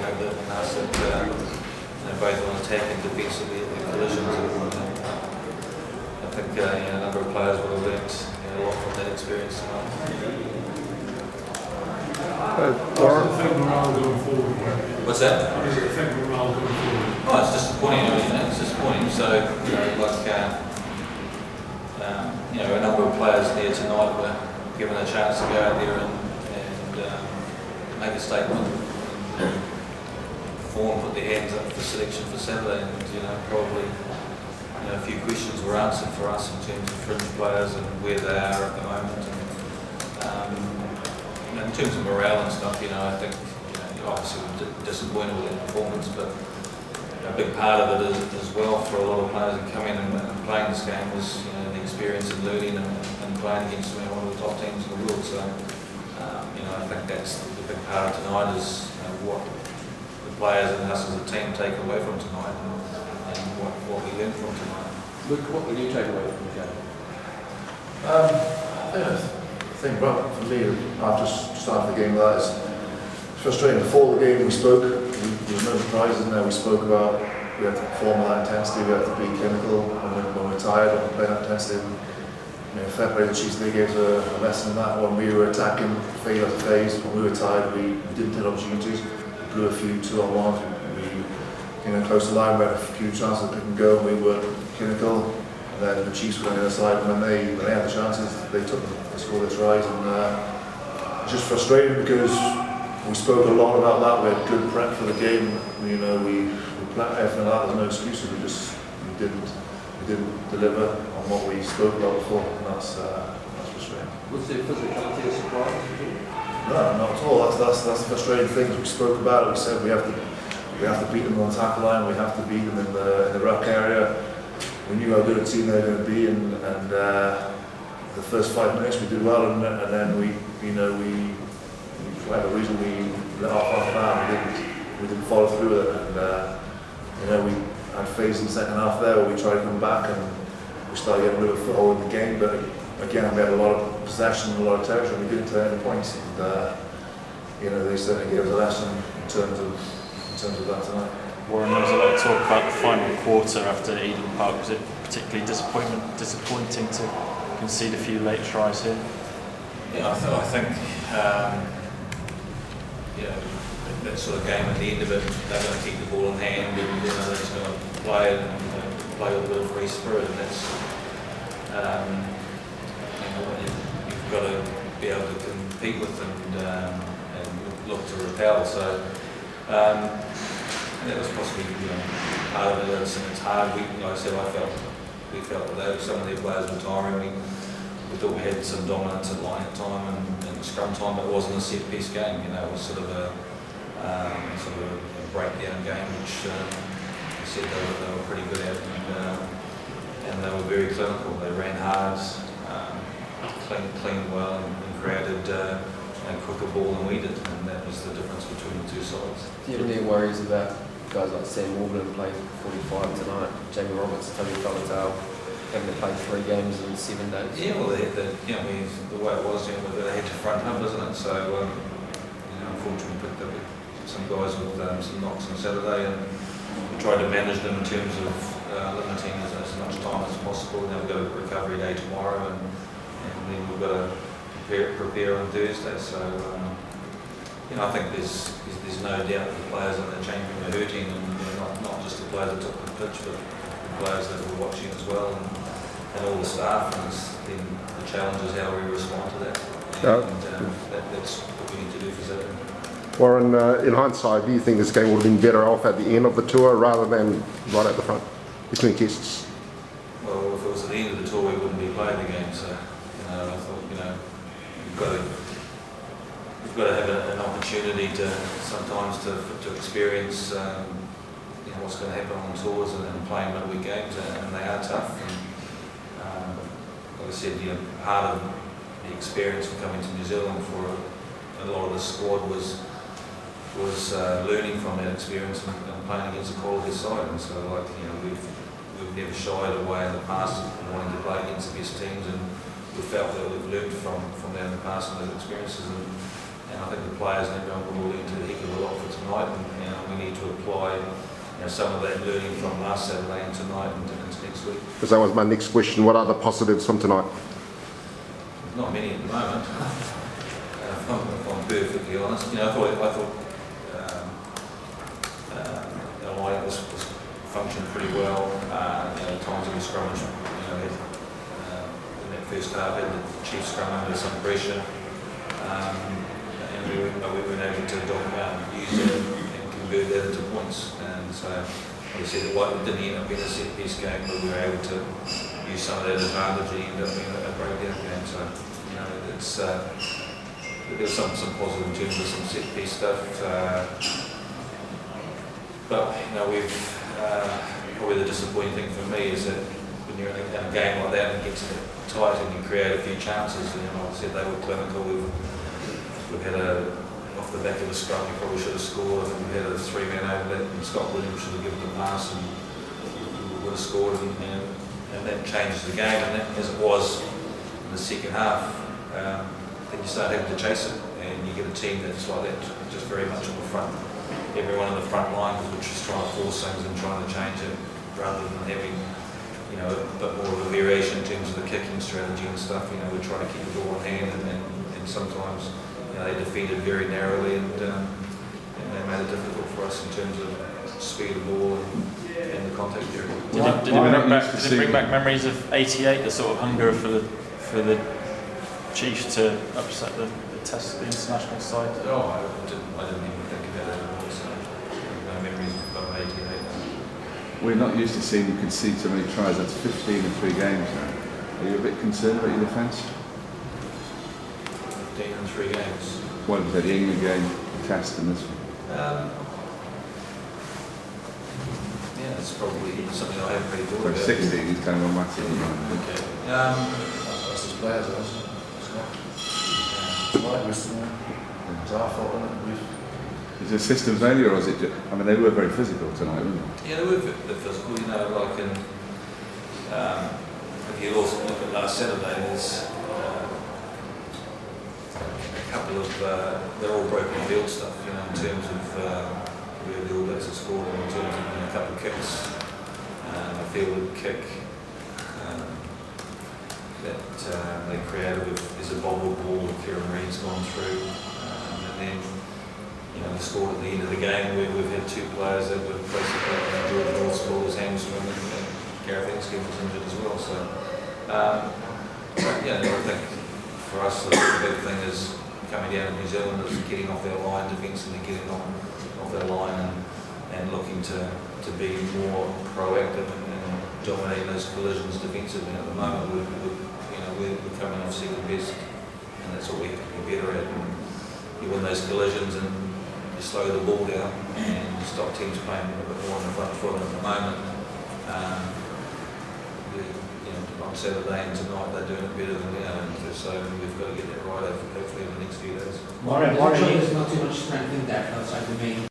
have that in us that both on attack and defensively at the collisions. I think a number of players will have learnt a lot from that experience tonight. What's that? How does it affect morale going forward? Oh, it's disappointing. It's disappointing. So, a number of players here tonight were given a chance to go out there and make a statement, and perform, put their hands up for selection for Saturday, and probably a few questions were answered for us in terms of fringe players and where they are at the moment. And in terms of morale and stuff, I think obviously we're disappointed with their performance, but a big part of it is as well for a lot of players that come in and playing this game was the experience and learning and playing against one of the top teams in the world. So I think that's the big part of tonight is what the players and us as a team take away from tonight and what we learn from tonight. Luke, what will you take away from the game? I think, for me, after starting the game, that is frustrating. Before the game, we spoke. There was no surprises in there. We spoke about we have to perform with that intensity. We have to be clinical when we're tired and we're playing that intensity. Fair play to the Chiefs. They gave us a lesson in that. When we were attacking phase after phase, when we were tired, we didn't take opportunities. We blew a few 2-on-1s. We came close to the line. We had a few chances to pick and go. We were clinical. And then the Chiefs were on the other side. When they had the chances, they took them. They scored their tries, and it's just frustrating because we spoke a lot about that. We had good prep for the game. We planned everything like that. There's no excuses. We didn't deliver on what we spoke about before, and that's frustrating. Was the physicality a surprise? No, not at all. That's the frustrating thing. We spoke about it. We said we have to beat them on the tackle line. We have to beat them in the ruck area. We knew how good a team they were going to be, and the first 5 minutes we did well, and then we for whatever reason we let off that. We didn't follow through with it, and we had phases in the second half there where we tried to come back and we started getting a little foothold in the game, but again we had a lot of possession and a lot of territory and we didn't turn any points, and they certainly gave us a lesson in terms of that tonight. Warren, there was a lot of talk about the final quarter after Eden Park. Was it particularly disappointing to concede a few late tries here? Yeah, I think that sort of game at the end of it, they're going to keep the ball in hand and they're just going to play it and play with a bit of free spirit, and that's you've got to be able to compete with and look to repel. So that was possibly part of it. It's hard. Like I said, we felt that some of their players were tiring. We thought we had some dominance at line at time and scrum time, but it wasn't a set piece game. It was sort of a breakdown game, which I said they were pretty good at, and they were very clinical. They ran hard, cleaned well, and created a quicker ball than we did, and that was the difference between the two sides. Do you have any worries about guys like Sam Warburton playing 45 tonight, Jamie Roberts, Tony Falatau, having to play 3 games in 7 days? Yeah, well, the way it was, they had to front up, isn't it? So, unfortunately, we picked up some guys with some knocks on Saturday, and we tried to manage them in terms of limiting as much time as possible. Then we've got a recovery day tomorrow, and then we've got to prepare on Thursday. So, I think there's no doubt that the players in the change room are hurting, and not just the players that took the pitch, but the players that were watching as well, and all the staff. And then the challenge is how we respond to that. That's what we need to do for Saturday. Warren, in hindsight, do you think this game would have been better off at the end of the tour rather than right at the front between tests? Well, if it was at the end of the tour, we wouldn't be playing the game. So, I thought, we've got to have an opportunity to sometimes to experience, what's going to happen on tours and playing midweek games, and they are tough. And, like I said, part of the experience of coming to New Zealand for a lot of the squad was learning from that experience and playing against a quality side. And so, we've never shied away in the past from wanting to play against the best teams, and we felt that we've learned from that in the past and those experiences. And I think the players and everyone will learn to a heck of a lot for tonight. And apply some of that learning from last Saturday and tonight and into next week. Because that was my next question. What are the positives from tonight? Not many at the moment. If I'm perfectly honest, I thought the line was functioned pretty well. Times in the scrummage, in that first half, had the Chiefs scrum under some pressure, and we weren't able to use it and convert that into points. And so, obviously, it didn't end up being a set piece game, but we were able to use some of that advantage and end up being a breakdown game. So, there's some positive in terms of some set piece stuff. But we've probably the disappointing thing for me is that when you're in a game like that and it gets a bit tight and you create a few chances, like I said, they were clinical. We've had off the back of the scrum, we probably should have scored. We had a 3-man over that, and Scott Williams should have given the pass and we would have scored, and that changes the game. And that, as it was in the second half, then you start having to chase it, and you get a team that's like that, just very much on the front. Everyone on the front line, which is trying to force things and trying to change it, rather than having a bit more of a variation in terms of the kicking strategy and stuff. We try to keep the ball in hand, and sometimes they defended very narrowly, and they made it difficult for us in terms of speed of ball and the contact area. Did it bring back memories of '88, the sort of hunger for the Chiefs to upset the test, the international side? No, I didn't even think about that at all. So no memories of '88. We're not used to seeing you concede so many tries. That's 15 in 3 games now. Are you a bit concerned about your defence? 15 in 3 games. Well, you had the England game, the test, and this one. Yeah, it's probably something I haven't really thought So about. 16 is kind of a massive amount. Okay. That's his players, though, isn't it? It's not. It's our fault, isn't it? Is it a system failure, or is it just, they were very physical tonight, weren't they? Yeah, they were a bit physical, like in, if you also look at last Saturday, there's a couple of, they're all broken field stuff, in terms of where the All Blacks have scored, in terms of a couple of kicks, a fielded kick that they created is a bobbled ball that Kieran Reid's gone through, and then they scored at the end of the game. We've had 2 players that were basically George North scored his hamstring, and Gareth Inskeep was injured as well. So, I think for us the big thing is coming down to New Zealand is getting off their line defensively, getting off their line and looking to be more proactive and dominating those collisions defensively. At the moment, we're coming off second best, and that's what we have to be better at. And you win those collisions and you slow the ball down and you stop teams playing a bit more on the front foot. At the moment, on Saturday and tonight they're doing it better than we are, so we've got to get that right hopefully in the next few days. Warren, there's not too much strength in that outside the main